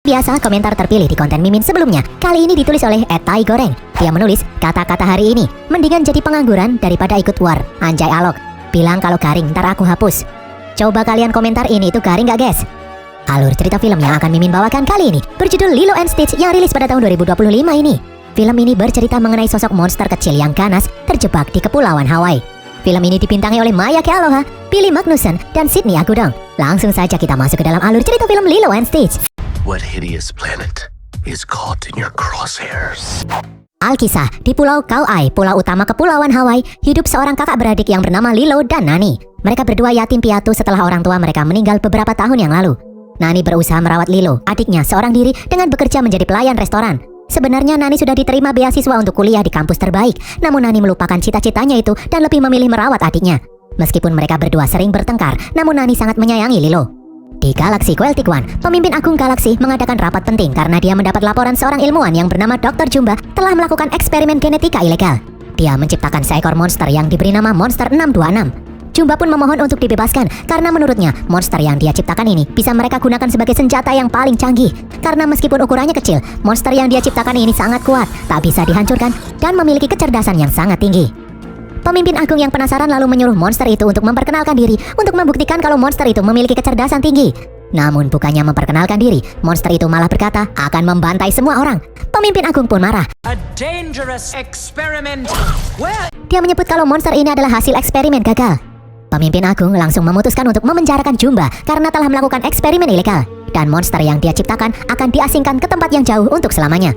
Biasa komentar terpilih di konten Mimin sebelumnya. Kali ini ditulis oleh @tai_goreng. Dia menulis, kata-kata hari ini, mendingan jadi pengangguran daripada ikut war. Anjay alok. Bilang kalau garing, ntar aku hapus. Coba kalian komentar ini itu garing gak guys? Alur cerita film yang akan Mimin bawakan kali ini berjudul Lilo and Stitch yang rilis pada tahun 2025 ini. Film ini bercerita mengenai sosok monster kecil yang ganas terjebak di Kepulauan Hawaii. Film ini dibintangi oleh Maya Kealoha, Billy Magnussen, dan Sydney Agudong. Langsung saja kita masuk ke dalam alur cerita film Lilo and Stitch. What hideous planet is caught in your crosshairs? Alkisah, di Pulau Kauai, pulau utama Kepulauan Hawaii, hidup seorang kakak beradik yang bernama Lilo dan Nani. Mereka berdua yatim piatu setelah orang tua mereka meninggal beberapa tahun yang lalu. Nani berusaha merawat Lilo, adiknya, seorang diri dengan bekerja menjadi pelayan restoran. Sebenarnya Nani sudah diterima beasiswa untuk kuliah di kampus terbaik, namun Nani melupakan cita-citanya itu dan lebih memilih merawat adiknya. Meskipun mereka berdua sering bertengkar, namun Nani sangat menyayangi Lilo. Di galaksi Queltic One, pemimpin agung galaksi mengadakan rapat penting karena dia mendapat laporan seorang ilmuwan yang bernama Dr. Jumba telah melakukan eksperimen genetika ilegal. Dia menciptakan seekor monster yang diberi nama Monster 626. Jumba pun memohon untuk dibebaskan karena menurutnya monster yang dia ciptakan ini bisa mereka gunakan sebagai senjata yang paling canggih. Karena meskipun ukurannya kecil, monster yang dia ciptakan ini sangat kuat, tak bisa dihancurkan, dan memiliki kecerdasan yang sangat tinggi. Pemimpin agung yang penasaran lalu menyuruh monster itu untuk memperkenalkan diri untuk membuktikan kalau monster itu memiliki kecerdasan tinggi. Namun bukannya memperkenalkan diri, monster itu malah berkata akan membantai semua orang. Pemimpin agung pun marah. A dangerous experiment. Dia menyebut kalau monster ini adalah hasil eksperimen gagal. Pemimpin agung langsung memutuskan untuk memenjarakan Jumba karena telah melakukan eksperimen ilegal. Dan monster yang dia ciptakan akan diasingkan ke tempat yang jauh untuk selamanya.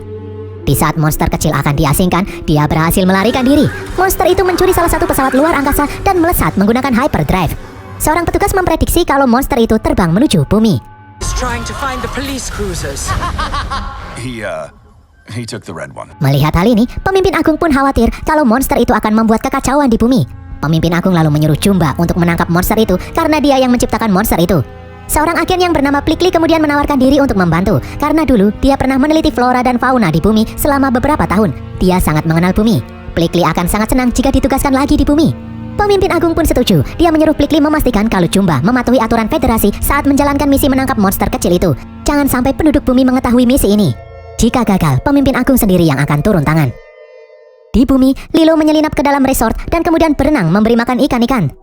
Di saat monster kecil akan diasingkan, dia berhasil melarikan diri. Monster itu mencuri salah satu pesawat luar angkasa dan melesat menggunakan hyperdrive. Seorang petugas memprediksi kalau monster itu terbang menuju bumi. He's trying to find the police cruisers. He took the red one. Melihat hal ini, pemimpin agung pun khawatir kalau monster itu akan membuat kekacauan di bumi. Pemimpin agung lalu menyuruh Jumba untuk menangkap monster itu karena dia yang menciptakan monster itu. Seorang agen yang bernama Plickly kemudian menawarkan diri untuk membantu karena dulu dia pernah meneliti flora dan fauna di bumi selama beberapa tahun. Dia sangat mengenal bumi. Plickly akan sangat senang jika ditugaskan lagi di bumi. Pemimpin agung pun setuju. Dia menyuruh Plickly memastikan kalau Jumba mematuhi aturan federasi saat menjalankan misi menangkap monster kecil itu. Jangan sampai penduduk bumi mengetahui misi ini. Jika gagal, pemimpin agung sendiri yang akan turun tangan. Di bumi, Lilo menyelinap ke dalam resort dan kemudian berenang memberi makan ikan-ikan.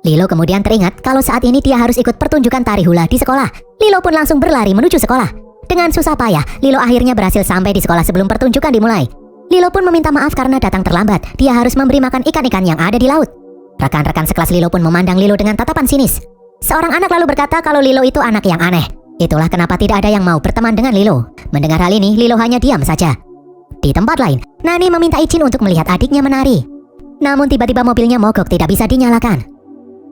Lilo kemudian teringat kalau saat ini dia harus ikut pertunjukan tari hula di sekolah. Lilo pun langsung berlari menuju sekolah. Dengan susah payah, Lilo akhirnya berhasil sampai di sekolah sebelum pertunjukan dimulai. Lilo pun meminta maaf karena datang terlambat. Dia harus memberi makan ikan-ikan yang ada di laut. Rekan-rekan sekelas Lilo pun memandang Lilo dengan tatapan sinis. Seorang anak lalu berkata kalau Lilo itu anak yang aneh. Itulah kenapa tidak ada yang mau berteman dengan Lilo. Mendengar hal ini, Lilo hanya diam saja. Di tempat lain, Nani meminta izin untuk melihat adiknya menari. Namun tiba-tiba mobilnya mogok tidak bisa dinyalakan.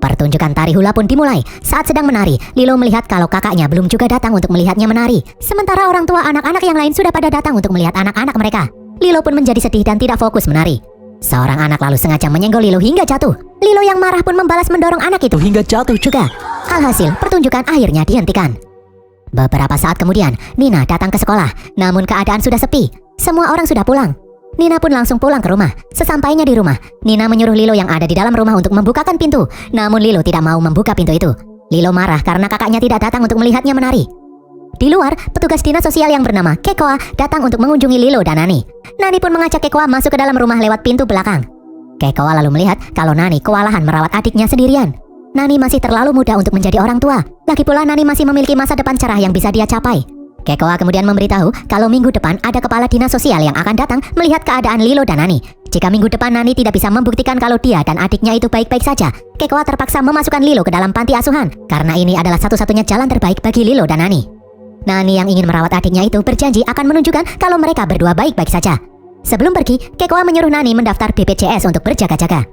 Pertunjukan tari hula pun dimulai. Saat sedang menari, Lilo melihat kalau kakaknya belum juga datang untuk melihatnya menari. Sementara orang tua anak-anak yang lain sudah pada datang untuk melihat anak-anak mereka. Lilo pun menjadi sedih dan tidak fokus menari. Seorang anak lalu sengaja menyenggol Lilo hingga jatuh. Lilo yang marah pun membalas mendorong anak itu hingga jatuh juga. Alhasil, pertunjukan akhirnya dihentikan. Beberapa saat kemudian, Nina datang ke sekolah. Namun keadaan sudah sepi. Semua orang sudah pulang. Nina pun langsung pulang ke rumah. Sesampainya di rumah, Nina menyuruh Lilo yang ada di dalam rumah untuk membukakan pintu. Namun Lilo tidak mau membuka pintu itu. Lilo marah karena kakaknya tidak datang untuk melihatnya menari. Di luar, petugas dinas sosial yang bernama Kekoa datang untuk mengunjungi Lilo dan Nani. Nani pun mengajak Kekoa masuk ke dalam rumah lewat pintu belakang. Kekoa lalu melihat kalau Nani kewalahan merawat adiknya sendirian. Nani masih terlalu muda untuk menjadi orang tua. Lagi pula Nani masih memiliki masa depan cerah yang bisa dia capai. Kekoa kemudian memberitahu kalau minggu depan ada kepala dinas sosial yang akan datang melihat keadaan Lilo dan Nani. Jika minggu depan Nani tidak bisa membuktikan kalau dia dan adiknya itu baik-baik saja, Kekoa terpaksa memasukkan Lilo ke dalam panti asuhan karena ini adalah satu-satunya jalan terbaik bagi Lilo dan Nani. Nani yang ingin merawat adiknya itu berjanji akan menunjukkan kalau mereka berdua baik-baik saja. Sebelum pergi, Kekoa menyuruh Nani mendaftar BPJS untuk berjaga-jaga.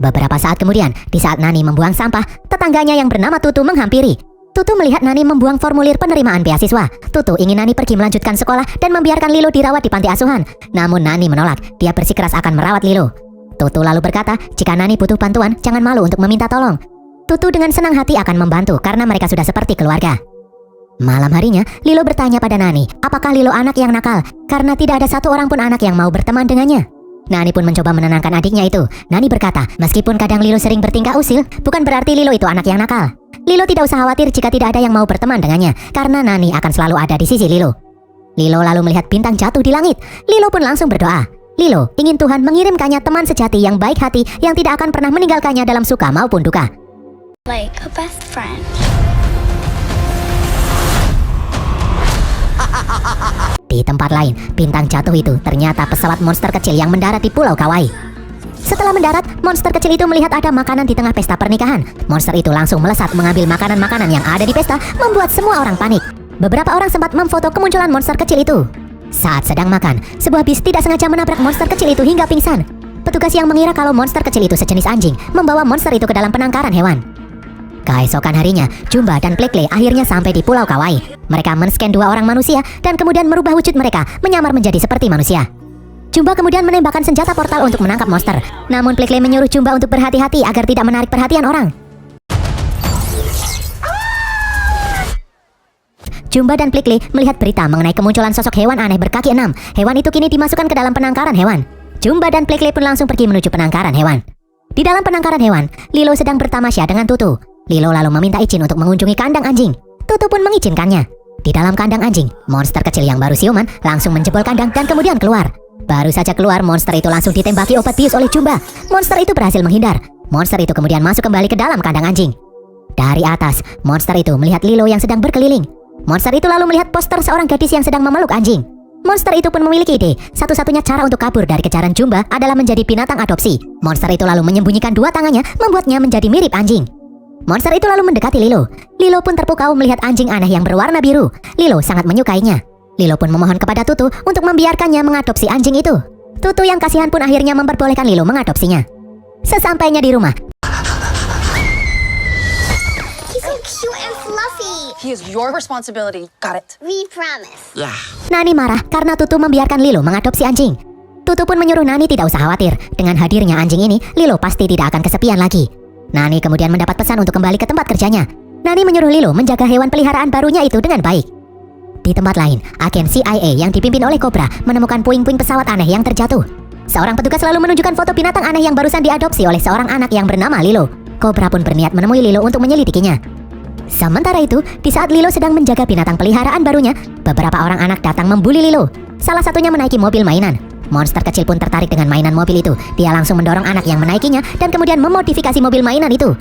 Beberapa saat kemudian, di saat Nani membuang sampah, tetangganya yang bernama Tutu menghampiri. Tutu melihat Nani membuang formulir penerimaan beasiswa. Tutu ingin Nani pergi melanjutkan sekolah dan membiarkan Lilo dirawat di panti asuhan. Namun Nani menolak. Dia bersikeras akan merawat Lilo. Tutu lalu berkata, jika Nani butuh bantuan, jangan malu untuk meminta tolong. Tutu dengan senang hati akan membantu karena mereka sudah seperti keluarga. Malam harinya, Lilo bertanya pada Nani, apakah Lilo anak yang nakal? Karena tidak ada satu orang pun anak yang mau berteman dengannya. Nani pun mencoba menenangkan adiknya itu. Nani berkata, meskipun kadang Lilo sering bertingkah usil, bukan berarti Lilo itu anak yang nakal. Lilo tidak usah khawatir jika tidak ada yang mau berteman dengannya, karena Nani akan selalu ada di sisi Lilo. Lilo lalu melihat bintang jatuh di langit. Lilo pun langsung berdoa. Lilo ingin Tuhan mengirimkannya teman sejati yang baik hati yang tidak akan pernah meninggalkannya dalam suka maupun duka. Like a best friend. Di tempat lain, bintang jatuh itu ternyata pesawat monster kecil yang mendarat di Pulau Kauai. Setelah mendarat, monster kecil itu melihat ada makanan di tengah pesta pernikahan. Monster itu langsung melesat mengambil makanan-makanan yang ada di pesta, membuat semua orang panik. Beberapa orang sempat memfoto kemunculan monster kecil itu. Saat sedang makan, sebuah bis tidak sengaja menabrak monster kecil itu hingga pingsan. Petugas yang mengira kalau monster kecil itu sejenis anjing, membawa monster itu ke dalam penangkaran hewan. Keesokan harinya, Jumba dan Plekle akhirnya sampai di Pulau Kauai. Mereka men-scan 2 orang manusia dan kemudian merubah wujud mereka menyamar menjadi seperti manusia. Jumba kemudian menembakkan senjata portal untuk menangkap monster. Namun Plekle menyuruh Jumba untuk berhati-hati agar tidak menarik perhatian orang. Jumba dan Plekle melihat berita mengenai kemunculan sosok hewan aneh berkaki 6. Hewan itu kini dimasukkan ke dalam penangkaran hewan. Jumba dan Plekle pun langsung pergi menuju penangkaran hewan. Di dalam penangkaran hewan, Lilo sedang bertamasya dengan Tutu. Lilo lalu meminta izin untuk mengunjungi kandang anjing. Tutu pun mengizinkannya. Di dalam kandang anjing, monster kecil yang baru siuman langsung menjebol kandang dan kemudian keluar. Baru saja keluar, monster itu langsung ditembaki obat bius oleh Jumba. Monster itu berhasil menghindar. Monster itu kemudian masuk kembali ke dalam kandang anjing. Dari atas, monster itu melihat Lilo yang sedang berkeliling. Monster itu lalu melihat poster seorang gadis yang sedang memeluk anjing. Monster itu pun memiliki ide. Satu-satunya cara untuk kabur dari kejaran Jumba adalah menjadi binatang adopsi. Monster itu lalu menyembunyikan 2 tangannya, membuatnya menjadi mirip anjing. Monster itu lalu mendekati Lilo. Lilo pun terpukau melihat anjing aneh yang berwarna biru. Lilo sangat menyukainya. Lilo pun memohon kepada Tutu untuk membiarkannya mengadopsi anjing itu. Tutu yang kasihan pun akhirnya memperbolehkan Lilo mengadopsinya. Sesampainya di rumah, He's so cute and fluffy. He is your responsibility. Got it. We promise. Nani marah karena Tutu membiarkan Lilo mengadopsi anjing. Tutu pun menyuruh Nani tidak usah khawatir. Dengan hadirnya anjing ini, Lilo pasti tidak akan kesepian lagi. Nani kemudian mendapat pesan untuk kembali ke tempat kerjanya. Nani menyuruh Lilo menjaga hewan peliharaan barunya itu dengan baik. Di tempat lain, agen CIA yang dipimpin oleh Cobra menemukan puing-puing pesawat aneh yang terjatuh. Seorang petugas lalu menunjukkan foto binatang aneh yang barusan diadopsi oleh seorang anak yang bernama Lilo. Cobra pun berniat menemui Lilo untuk menyelidikinya. Sementara itu, di saat Lilo sedang menjaga binatang peliharaan barunya, beberapa orang anak datang membuli Lilo. Salah satunya menaiki mobil mainan. Monster kecil pun tertarik dengan mainan mobil itu. Dia langsung mendorong anak yang menaikinya dan kemudian memodifikasi mobil mainan itu.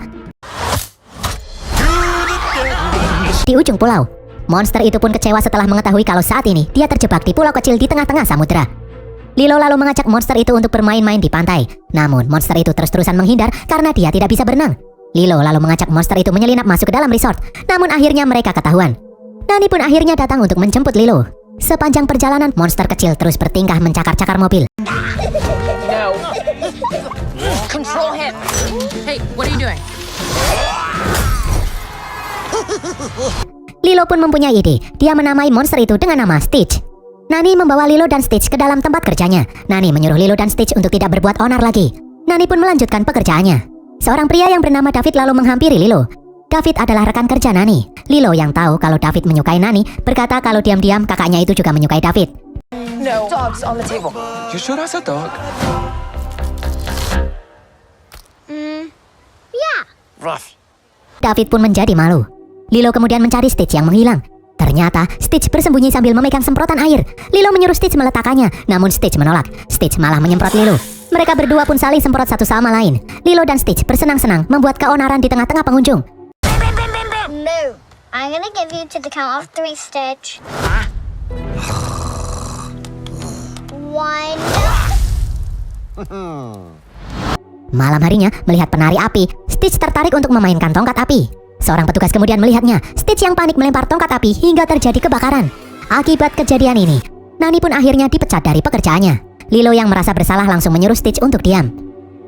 Di ujung pulau, monster itu pun kecewa setelah mengetahui kalau saat ini dia terjebak di pulau kecil di tengah-tengah samudera. Lilo lalu mengajak monster itu untuk bermain-main di pantai. Namun monster itu terus-terusan menghindar karena dia tidak bisa berenang. Lilo lalu mengajak monster itu menyelinap masuk ke dalam resort. Namun akhirnya mereka ketahuan. Nani pun akhirnya datang untuk menjemput Lilo. Sepanjang perjalanan, monster kecil terus bertingkah mencakar-cakar mobil. No. Control him. Hey, what are you doing? Lilo pun mempunyai ide. Dia menamai monster itu dengan nama Stitch. Nani membawa Lilo dan Stitch ke dalam tempat kerjanya. Nani menyuruh Lilo dan Stitch untuk tidak berbuat onar lagi. Nani pun melanjutkan pekerjaannya. Seorang pria yang bernama David lalu menghampiri Lilo. David adalah rekan kerja Nani. Lilo yang tahu kalau David menyukai Nani berkata kalau diam-diam kakaknya itu juga menyukai David. No. Dogs on the table. You sure that's a dog? Yeah. Rough. David pun menjadi malu. Lilo kemudian mencari Stitch yang menghilang. Ternyata Stitch bersembunyi sambil memegang semprotan air. Lilo menyuruh Stitch meletakkannya, namun Stitch menolak. Stitch malah menyemprot Lilo. Mereka berdua pun saling semprot satu sama lain. Lilo dan Stitch bersenang-senang membuat keonaran di tengah-tengah pengunjung. No. I'm gonna give you to the count of 3, Stitch. 1. Malam harinya, melihat penari api, Stitch tertarik untuk memainkan tongkat api. Seorang petugas kemudian melihatnya. Stitch yang panik melempar tongkat api hingga terjadi kebakaran. Akibat kejadian ini, Nani pun akhirnya dipecat dari pekerjaannya. Lilo yang merasa bersalah langsung menyuruh Stitch untuk diam.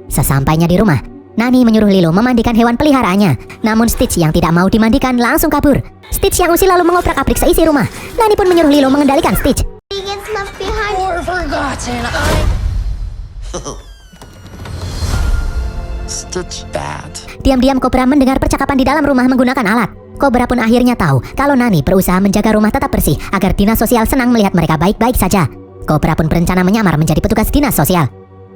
Sesampainya di rumah, Nani menyuruh Lilo memandikan hewan peliharaannya. Namun Stitch yang tidak mau dimandikan langsung kabur. Stitch yang usil lalu mengobrak-abrik seisi rumah. Nani pun menyuruh Lilo mengendalikan Stitch. He gets left behind. Forgotten. Stitch bad. Diam-diam Cobra mendengar percakapan di dalam rumah menggunakan alat. Cobra pun akhirnya tahu kalau Nani berusaha menjaga rumah tetap bersih agar dinas sosial senang melihat mereka baik-baik saja. Cobra pun berencana menyamar menjadi petugas dinas sosial.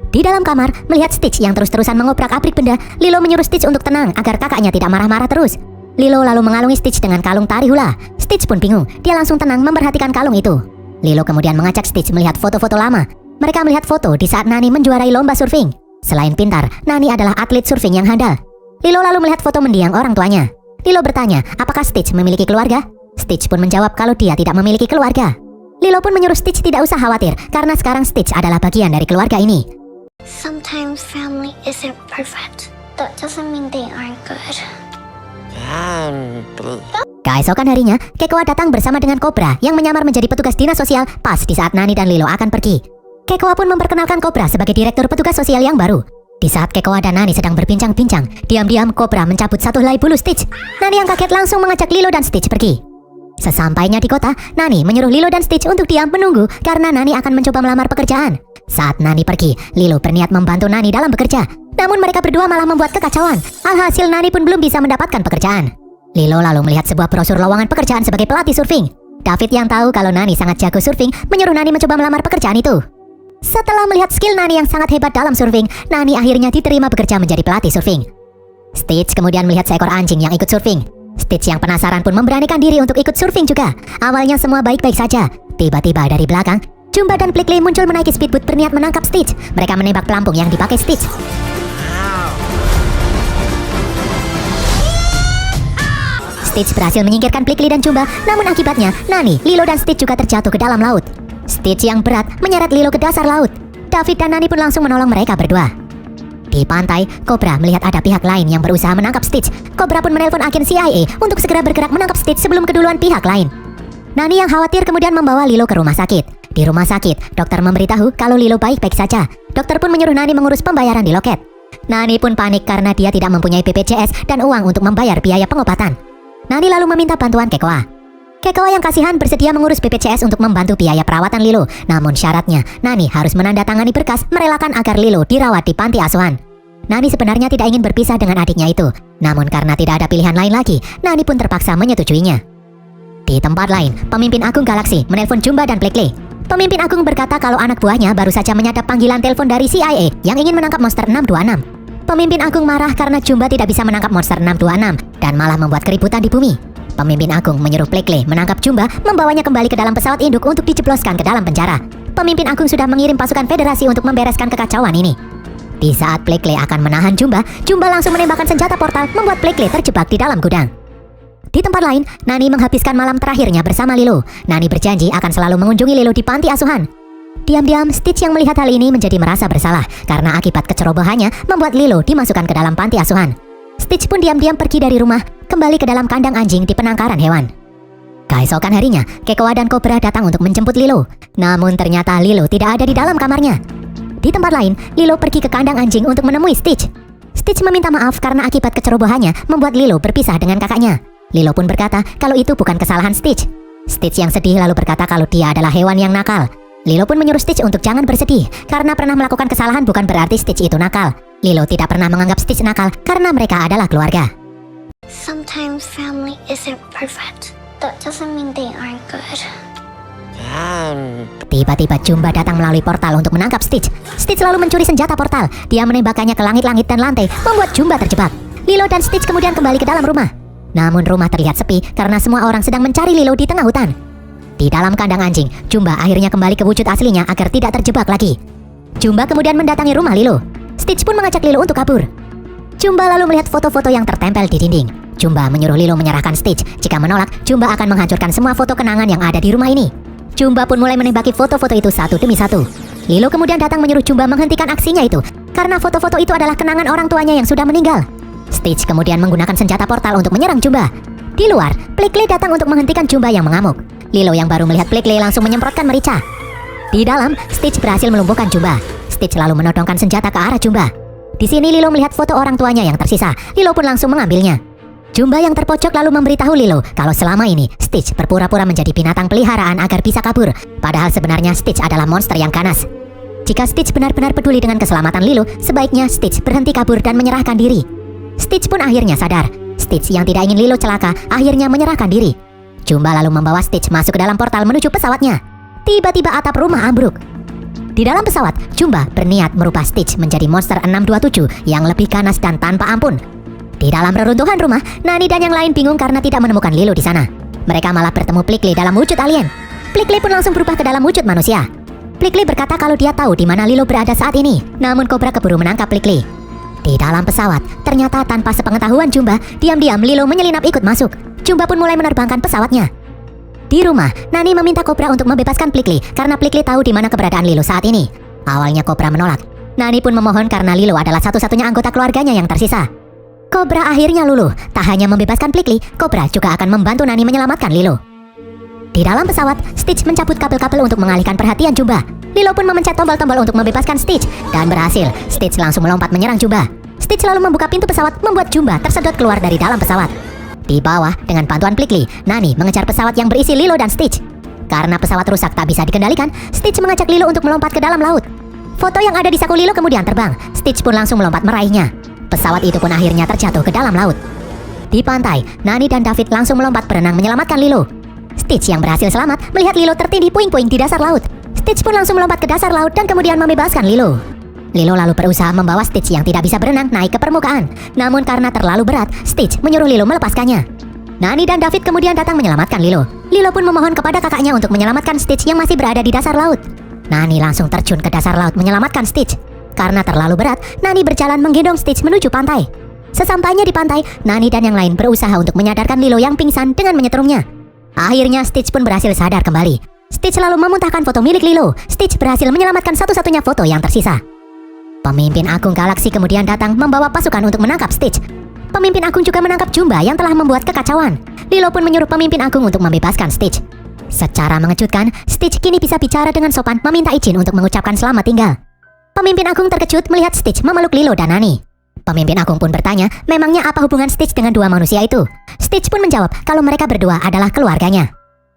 Di dalam kamar, melihat Stitch yang terus-terusan mengobrak-abrik benda, Lilo menyuruh Stitch untuk tenang agar kakaknya tidak marah-marah terus. Lilo lalu mengalungi Stitch dengan kalung tari hula. Stitch pun bingung, dia langsung tenang memperhatikan kalung itu. Lilo kemudian mengajak Stitch melihat foto-foto lama. Mereka melihat foto di saat Nani menjuarai lomba surfing. Selain pintar, Nani adalah atlet surfing yang handal. Lilo lalu melihat foto mendiang orang tuanya. Lilo bertanya, apakah Stitch memiliki keluarga? Stitch pun menjawab kalau dia tidak memiliki keluarga. Lilo pun menyuruh Stitch tidak usah khawatir, karena sekarang Stitch adalah bagian dari keluarga ini. Sometimes family isn't perfect. That doesn't mean they aren't good. Keesokan harinya, Kekoa datang bersama dengan Cobra yang menyamar menjadi petugas dinas sosial pas di saat Nani dan Lilo akan pergi. Kekoa pun memperkenalkan Cobra sebagai direktur petugas sosial yang baru. Di saat Kekoa dan Nani sedang berbincang-bincang, diam-diam Cobra mencabut satu helai bulu Stitch. Nani yang kaget langsung mengajak Lilo dan Stitch pergi. Sesampainya di kota, Nani menyuruh Lilo dan Stitch untuk diam menunggu karena Nani akan mencoba melamar pekerjaan. Saat Nani pergi, Lilo berniat membantu Nani dalam bekerja. Namun mereka berdua malah membuat kekacauan. Alhasil Nani pun belum bisa mendapatkan pekerjaan. Lilo lalu melihat sebuah brosur lowongan pekerjaan sebagai pelatih surfing. David yang tahu kalau Nani sangat jago surfing menyuruh Nani mencoba melamar pekerjaan itu. Setelah melihat skill Nani yang sangat hebat dalam surfing, Nani akhirnya diterima bekerja menjadi pelatih surfing. Stitch kemudian melihat seekor anjing yang ikut surfing. Stitch yang penasaran pun memberanikan diri untuk ikut surfing juga. Awalnya semua baik-baik saja. Tiba-tiba dari belakang, Jumba dan Plickly muncul menaiki speedboat berniat menangkap Stitch. Mereka menembak pelampung yang dipakai Stitch. Stitch berhasil menyingkirkan Plickly dan Jumba, namun akibatnya Nani, Lilo dan Stitch juga terjatuh ke dalam laut. Stitch yang berat menyeret Lilo ke dasar laut. David dan Nani pun langsung menolong mereka berdua. Di pantai, Cobra melihat ada pihak lain yang berusaha menangkap Stitch. Cobra pun menelpon agen CIA untuk segera bergerak menangkap Stitch sebelum keduluan pihak lain. Nani yang khawatir kemudian membawa Lilo ke rumah sakit. Di rumah sakit, dokter memberitahu kalau Lilo baik-baik saja. Dokter pun menyuruh Nani mengurus pembayaran di loket. Nani pun panik karena dia tidak mempunyai BPJS dan uang untuk membayar biaya pengobatan. Nani lalu meminta bantuan Kekoa. Kekoa yang kasihan bersedia mengurus BPJS untuk membantu biaya perawatan Lilo. Namun syaratnya, Nani harus menandatangani berkas merelakan agar Lilo dirawat di panti asuhan. Nani sebenarnya tidak ingin berpisah dengan adiknya itu. Namun karena tidak ada pilihan lain lagi, Nani pun terpaksa menyetujuinya. Di tempat lain, pemimpin agung galaksi menelpon Jumba dan Plickly. Pemimpin agung berkata kalau anak buahnya baru saja menyadap panggilan telepon dari CIA yang ingin menangkap monster 626. Pemimpin agung marah karena Jumba tidak bisa menangkap monster 626 dan malah membuat keributan di bumi. Pemimpin agung menyuruh Plickly menangkap Jumba, membawanya kembali ke dalam pesawat induk untuk dijebloskan ke dalam penjara. Pemimpin agung sudah mengirim pasukan federasi untuk membereskan kekacauan ini. Di saat Plickly akan menahan Jumba, Jumba langsung menembakkan senjata portal membuat Plickly terjebak di dalam gudang. Di tempat lain, Nani menghabiskan malam terakhirnya bersama Lilo. Nani berjanji akan selalu mengunjungi Lilo di panti asuhan. Diam-diam, Stitch yang melihat hal ini menjadi merasa bersalah karena akibat kecerobohannya membuat Lilo dimasukkan ke dalam panti asuhan. Stitch pun diam-diam pergi dari rumah, kembali ke dalam kandang anjing di penangkaran hewan. Keesokan harinya, Kekoa dan Cobra datang untuk menjemput Lilo. Namun ternyata Lilo tidak ada di dalam kamarnya. Di tempat lain, Lilo pergi ke kandang anjing untuk menemui Stitch. Stitch meminta maaf karena akibat kecerobohannya membuat Lilo berpisah dengan kakaknya. Lilo pun berkata kalau itu bukan kesalahan Stitch. Stitch yang sedih lalu berkata kalau dia adalah hewan yang nakal. Lilo pun menyuruh Stitch untuk jangan bersedih karena pernah melakukan kesalahan bukan berarti Stitch itu nakal. Lilo tidak pernah menganggap Stitch nakal karena mereka adalah keluarga. Sometimes family isn't perfect. That doesn't mean they aren't good. Tiba-tiba Jumba datang melalui portal untuk menangkap Stitch. Stitch lalu mencuri senjata portal. Dia menembakkannya ke langit-langit dan lantai, membuat Jumba terjebak. Lilo dan Stitch kemudian kembali ke dalam rumah. Namun rumah terlihat sepi karena semua orang sedang mencari Lilo di tengah hutan. Di dalam kandang anjing, Jumba akhirnya kembali ke wujud aslinya agar tidak terjebak lagi. Jumba kemudian mendatangi rumah Lilo. Stitch pun mengajak Lilo untuk kabur. Jumba lalu melihat foto-foto yang tertempel di dinding. Jumba menyuruh Lilo menyerahkan Stitch. Jika menolak, Jumba akan menghancurkan semua foto kenangan yang ada di rumah ini. Jumba pun mulai menembaki foto-foto itu satu demi satu. Lilo kemudian datang menyuruh Jumba menghentikan aksinya itu karena foto-foto itu adalah kenangan orang tuanya yang sudah meninggal. Stitch kemudian menggunakan senjata portal untuk menyerang Jumba. Di luar, Plickly datang untuk menghentikan Jumba yang mengamuk. Lilo yang baru melihat Plickly langsung menyemprotkan merica. Di dalam, Stitch berhasil melumpuhkan Jumba. Stitch lalu menodongkan senjata ke arah Jumba. Di sini Lilo melihat foto orang tuanya yang tersisa. Lilo pun langsung mengambilnya. Jumba yang terpojok lalu memberitahu Lilo kalau selama ini Stitch berpura-pura menjadi binatang peliharaan agar bisa kabur. Padahal sebenarnya Stitch adalah monster yang ganas. Jika Stitch benar-benar peduli dengan keselamatan Lilo, sebaiknya Stitch berhenti kabur dan menyerahkan diri. Stitch pun akhirnya sadar. Stitch yang tidak ingin Lilo celaka akhirnya menyerahkan diri. Jumba lalu membawa Stitch masuk ke dalam portal menuju pesawatnya. Tiba-tiba atap rumah ambruk. Di dalam pesawat, Jumba berniat merubah Stitch menjadi monster 627 yang lebih ganas dan tanpa ampun. Di dalam reruntuhan rumah, Nani dan yang lain bingung karena tidak menemukan Lilo di sana. Mereka malah bertemu Plickly dalam wujud alien. Plickly pun langsung berubah ke dalam wujud manusia. Plickly berkata kalau dia tahu di mana Lilo berada saat ini, namun Cobra keburu menangkap Plickly. Di dalam pesawat, ternyata tanpa sepengetahuan Jumba, diam-diam Lilo menyelinap ikut masuk. Jumba pun mulai menerbangkan pesawatnya. Di rumah, Nani meminta Cobra untuk membebaskan Plickly karena Plickly tahu di mana keberadaan Lilo saat ini. Awalnya Cobra menolak. Nani pun memohon karena Lilo adalah satu-satunya anggota keluarganya yang tersisa. Cobra akhirnya luluh. Tak hanya membebaskan Plickly, Cobra juga akan membantu Nani menyelamatkan Lilo. Di dalam pesawat, Stitch mencabut kabel-kabel untuk mengalihkan perhatian Jumba. Lilo pun memencet tombol-tombol untuk membebaskan Stitch dan berhasil. Stitch langsung melompat menyerang Jumba. Stitch lalu membuka pintu pesawat membuat Jumba tersedot keluar dari dalam pesawat. Di bawah, dengan bantuan Plickly, Nani mengejar pesawat yang berisi Lilo dan Stitch. Karena pesawat rusak tak bisa dikendalikan, Stitch mengajak Lilo untuk melompat ke dalam laut. Foto yang ada di saku Lilo kemudian terbang. Stitch pun langsung melompat meraihnya. Pesawat itu pun akhirnya terjatuh ke dalam laut. Di pantai, Nani dan David langsung melompat berenang menyelamatkan Lilo. Stitch yang berhasil selamat melihat Lilo tertindih puing-puing di dasar laut. Stitch pun langsung melompat ke dasar laut dan kemudian membebaskan Lilo. Lilo lalu berusaha membawa Stitch yang tidak bisa berenang naik ke permukaan. Namun karena terlalu berat, Stitch menyuruh Lilo melepaskannya. Nani dan David kemudian datang menyelamatkan Lilo. Lilo pun memohon kepada kakaknya untuk menyelamatkan Stitch yang masih berada di dasar laut. Nani langsung terjun ke dasar laut menyelamatkan Stitch. Karena terlalu berat, Nani berjalan menggendong Stitch menuju pantai. Sesampainya di pantai, Nani dan yang lain berusaha untuk menyadarkan Lilo yang pingsan dengan menyetrumnya. Akhirnya Stitch pun berhasil sadar kembali. Stitch lalu memuntahkan foto milik Lilo. Stitch berhasil menyelamatkan satu-satunya foto yang tersisa. Pemimpin Agung Galaksi kemudian datang membawa pasukan untuk menangkap Stitch. Pemimpin Agung juga menangkap Jumba yang telah membuat kekacauan. Lilo pun menyuruh pemimpin Agung untuk membebaskan Stitch. Secara mengejutkan, Stitch kini bisa bicara dengan sopan meminta izin untuk mengucapkan selamat tinggal. Pemimpin Agung terkejut melihat Stitch memeluk Lilo dan Nani. Pemimpin Agung pun bertanya, memangnya apa hubungan Stitch dengan dua manusia itu? Stitch pun menjawab kalau mereka berdua adalah keluarganya.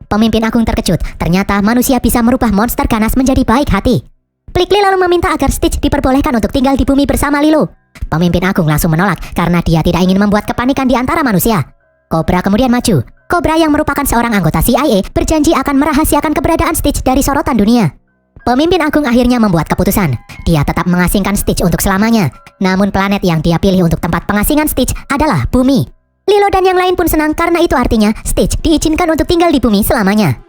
Pemimpin Agung terkejut, ternyata manusia bisa merubah monster ganas menjadi baik hati. Plickly lalu meminta agar Stitch diperbolehkan untuk tinggal di bumi bersama Lilo. Pemimpin Agung langsung menolak karena dia tidak ingin membuat kepanikan di antara manusia. Cobra kemudian maju. Cobra yang merupakan seorang anggota CIA berjanji akan merahasiakan keberadaan Stitch dari sorotan dunia. Pemimpin Agung akhirnya membuat keputusan. Dia tetap mengasingkan Stitch untuk selamanya. Namun planet yang dia pilih untuk tempat pengasingan Stitch adalah bumi. Lilo dan yang lain pun senang karena itu artinya Stitch diizinkan untuk tinggal di bumi selamanya.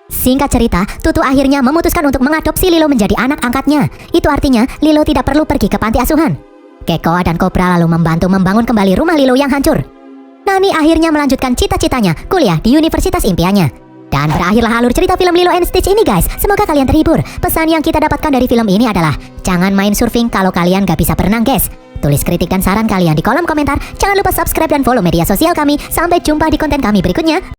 Singkat cerita, Tutu akhirnya memutuskan untuk mengadopsi Lilo menjadi anak angkatnya. Itu artinya Lilo tidak perlu pergi ke panti asuhan. Keko dan Cobra lalu membantu membangun kembali rumah Lilo yang hancur. Nani akhirnya melanjutkan cita-citanya, kuliah di universitas impiannya. Dan berakhirlah alur cerita film Lilo and Stitch ini guys. Semoga kalian terhibur. Pesan yang kita dapatkan dari film ini adalah jangan main surfing kalau kalian gak bisa berenang guys. Tulis kritik dan saran kalian di kolom komentar. Jangan lupa subscribe dan follow media sosial kami. Sampai jumpa di konten kami berikutnya.